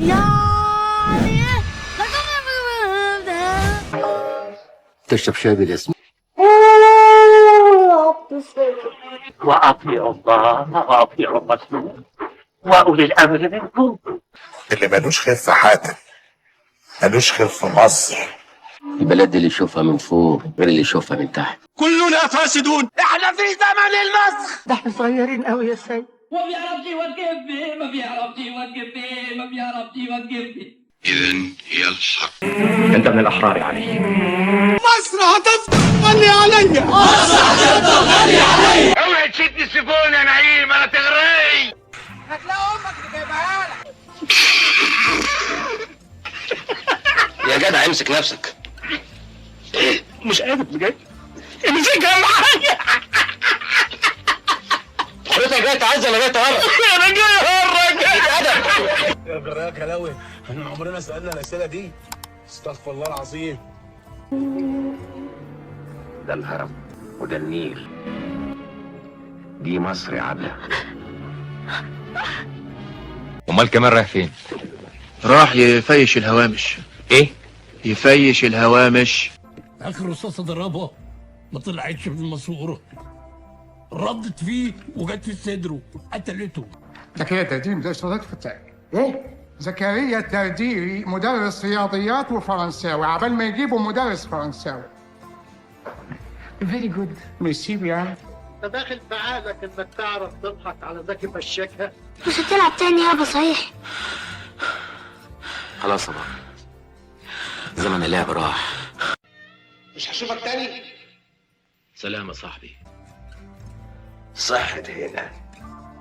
يعني تشرب شاي بالاسم. وأطيعوا الله وأطيعوا الرسول وأولي الأمر منكم. اللي ملوش خير في حاتم ملوش خير في مصر. البلد اللي يشوفها من فوق غير اللي يشوفها من تحت. كلنا فاسدون. احنا في زمن المسخ. ده احنا صغيرين قوي يا سيد. ما بيعرفش يوقفني، ما بيعرفش يوقفني، ما بيعرفش يوقفني. إذن هي الحق. انت من الاحرار يا علي. مصر هتفضل غالية عليا. مصر هتفضل غالية عليا. اوعي تشد السيفون يا نعيم انا تغري. هتلاقي امك اللي جايبها لك. يا جدع امسك نفسك. مش قادر بجد. امسكها معايا. حضرتك جاي تعز ولا جاي تهرج؟ انا جاي اهرج. يا جرايه كلاوي احنا عمرنا سالنا الاسئله دي. استغفر الله العظيم. ده الهرم وده النيل. دي مصر يا عبله. امال كمان رايح فين؟ راح يفيش الهوامش. ايه؟ يفيش الهوامش. اخر رصاصه ضربها ما طلعتش من الماسوره، ردت فيه وجت في صدره قتلته. زكريا الترديري مدرس فتاة. ايه؟ زكريا الترديري مدرس رياضيات وفرنساوي، عبال ما يجيبوا مدرس فرنساوي. فيري جود. ميرسي بيان. انت داخل في عقلك انك تعرف تضحك على زكي مشاكها. مش هتلعب تاني يابا صحيح؟ خلاص يا بابا، زمن اللعب راح. مش هشوفك تاني. سلام يا صاحبي. صحة هنا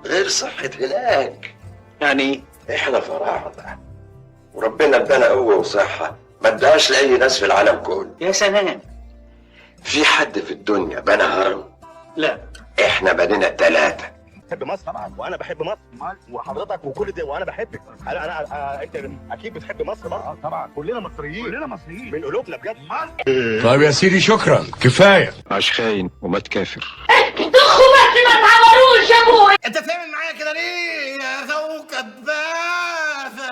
غير صحة هناك. يعني احنا فراعنة وربنا ادانا قوة وصحة ما اداهاش لأي ناس في العالم كله. يا سلام. في حد في الدنيا بنى هرم؟ لا. احنا بنينا 3. بحب مصر طبعا وانا بحب مصر وحضرتك وكل ده وانا بحبك. انا انت اكيد بتحب مصر برضه. طبعا كلنا مصريين من قلوبنا بجد. طيب يا سيدي شكرا كفايه. عاش خاين ومات كافر. ضخوا بس ما تعمروش يا ابوي. انت بتعمل معايا كده ليه يا كوكب باثة؟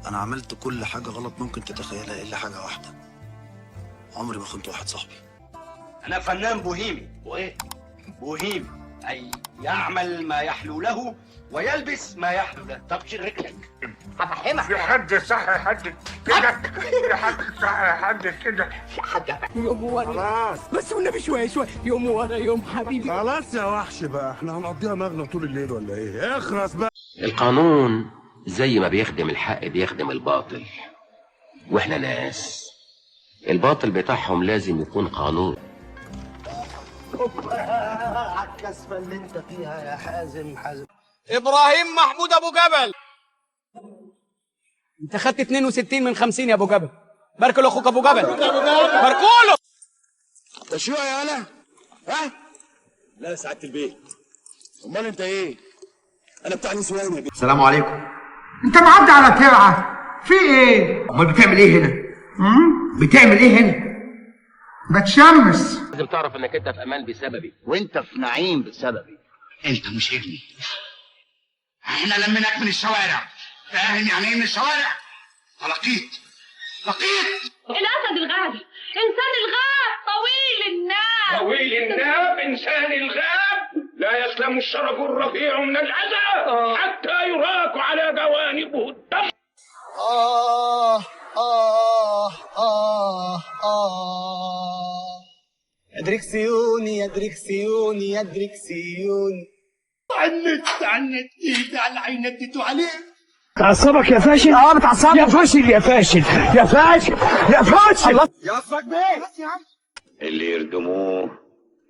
انا عملت كل حاجه غلط ممكن تتخيلها الا حاجه واحده. عمري ما خنت واحد صاحبي. انا فنان بوهيمي. وايه؟ بوهيمي اي يعمل ما يحلو له ويلبس ما يحلو له. طب شيل رجلك هفهمك. في حد صح حد كده. في حد صح حد كده. يوم ورا بس والنبي شويه شويه، يوم ورا يوم حبيبي. خلاص يا وحش بقى، احنا هنقضيها مغنى طول الليل ولا ايه؟ اخرس بقى. القانون زي ما بيخدم الحق بيخدم الباطل، واحنا ناس الباطل بتاعهم لازم يكون قانون. على الكسفه اللي انت فيها يا حازم. ابراهيم محمود ابو جبل. انت خدت 62 من 50 يا ابو جبل. بارك له اخوك ابو جبل. باركوا له. تشويق يا انا؟ ها؟ لا يا سعاده البيت. امال انت ايه؟ انا بتاع نسوان يا بيه. السلام عليكم. انت معدي على ترعه في ايه؟ امال بتعمل ايه هنا؟ بتعمل ايه هنا؟ بتشمس. لازم تعرف انك انت في امان بسببي. وانت في نعيم بسببي. انت مش ابني. احنا لميناك من الشوارع. فاهم يعني ايه من الشوارع؟ لقيت. الاسد الغابي، انسان الغاب، طويل الناب. طويل الناب انسان الغاب لا يسلم الشرف الرفيع من الاذى حتى يراك على جوانبه الدم. يا دريكسيوني يا دريكسيوني يا دريكسيوني. عنت ايدي على عيني اديته عليه. تعصبك يا فاشل؟ بتعصبك يا فاشل يا فاشل يا فاشل يا فاشل. يا اصلك بيه. اللي يردموه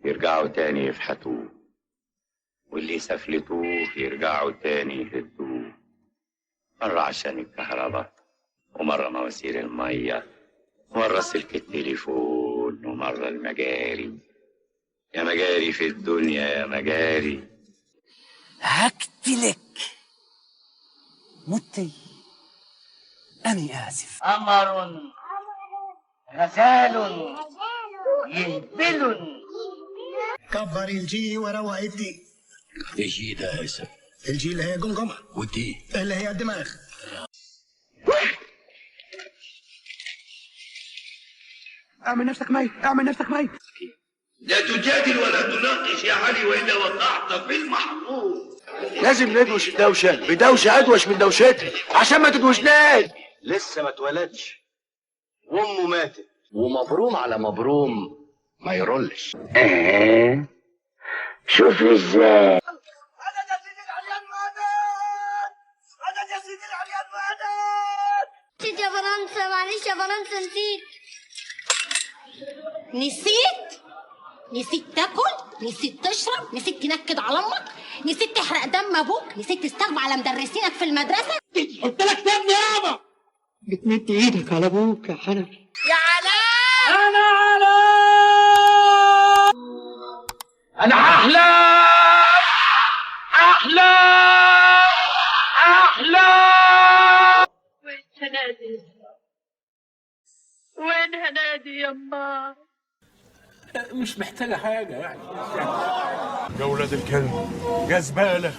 يرجعوا تاني يفحتوه، واللي يسفلتوه يرجعوا تاني يهدوه. مرة عشان الكهرباء، ومرة مواسير المية، مرة سلك التليفون، ومرة المجاري. يا مجاري في الدنيا يا مجاري. هقتلك متي. أنا آسف. قمر غزال يهبل. كبر الجي وروق الدي. ايش ده يا اسف؟ الجي اللي هي جمجمه، والدي اللي هي الدماغ. اعمل نفسك ميت، اعمل نفسك ميت. لا تجادل ولا تناقش يا علي والا وقعت في المحظور. لازم ندوش الدوشه بدوشه ادوش من دوشتها عشان ما تدوشناش. لسه ما اتولدش وامه ماتت. ومبروم على مبروم ما يرولش. شوف ازاي. نسيت يا فرنسا، معلش يا فرنسا نسيت. نسيت تاكل، نسيت تشرب، نسيت تنكد على امك، نسيت تحرق دم ابوك، نسيت تستغبى على مدرسينك في المدرسه. قلت لك سيبني يابا. بتمد ايدك على ابوك يا حنفي. يا علاء انا علاء، انا احلام احلام احلام. وين هنادي؟ وين هنادي يما؟ مش محتاجه حاجه يعني. يا ولاد الكلب، يا زباله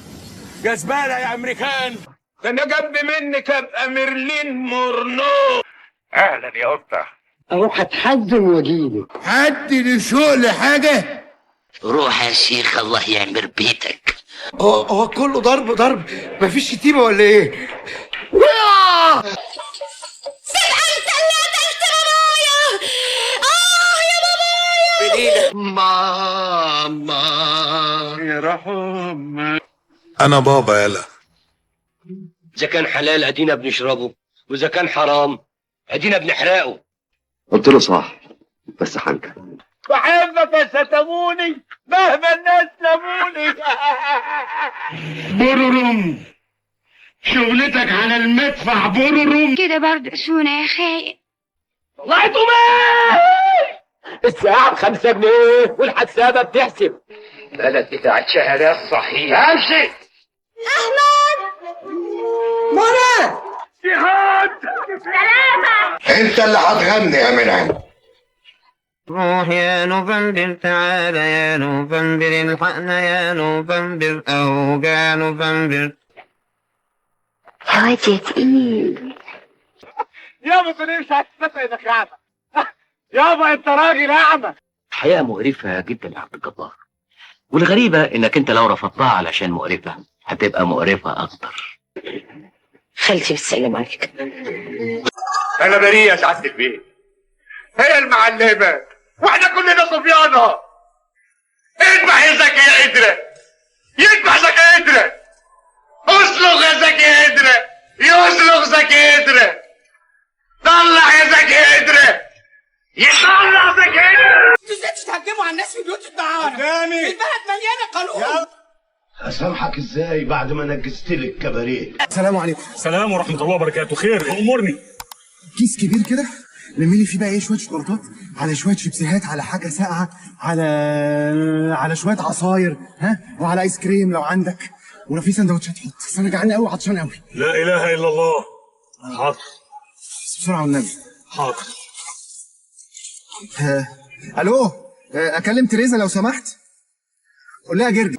يا زباله يا امريكان. ده انا جنب منك ابقى ميرلين مورنو. اهلا يا قطه. اروح اتحزن واجيلك. حد لشوق لحاجه. روح يا شيخ الله يعمر بيتك. هو كله ضرب مفيش شتيمه ولا ايه؟ ماما يا رحمة. انا بابا يلا. اذا كان حلال ادينا بنشربه، واذا كان حرام ادينا بنحرقه. قلت له صح بس حنكة. بحبك ستموني مهما الناس لموني. بررم شغلتك على المدفع بررم كده برضه سونا يا خاين. طلعتوا مين؟ الساعة ب5 جنيه والحسابة بتحسب. البلد بتاعت شهادات صحيح. امشي. منى جهاد سلامة. انت اللي هتغني يا منعم. روح يا نوفمبر تعالى يا نوفمبر الحقنا يا نوفمبر اهو جا نوفمبر. هواد يا تقيل. يابا انت مش هتصدق انك اعمى. يابا انت راجل اعمى. حياة مقرفة جدا يا عبد الجبار، والغريبة انك انت لو رفضتها علشان مقرفة هتبقى مقرفة اكتر. خالتي بالسلام عليك. انا بريء يا سعادة البيت. هي المعلمة واحنا كلنا صبيانة. اذبح يا زكي يا قدرة، يذبح زكي يا قدرة، اسلغ يا زكي يا قدرة، يسلغ زكي يا قدرة، طلع يا زكي يا قدرة، يطلع زكي يا قدرة. انتوا ازاي تتهجموا على الناس في بيوت الدعارة؟ البلد مليانة قانون. هسامحك ازاي بعد ما نجزت لك كباريه؟ السلام عليكم. السلام ورحمة الله وبركاته. خير امورني. كيس كبير كده لمي لي فيه بقى ايه شويه شوكولاتات على شويه شيبسيهات على حاجه ساقعه على شويه عصاير وعلى ايس كريم لو عندك، ولو في سندوتشات حط، بس انا جعان قوي عطشان قوي. لا اله الا الله. حاضر. بس بسرعه والنبي. حاضر. الو اكلم تريزا لو سمحت. قول لها جرجر.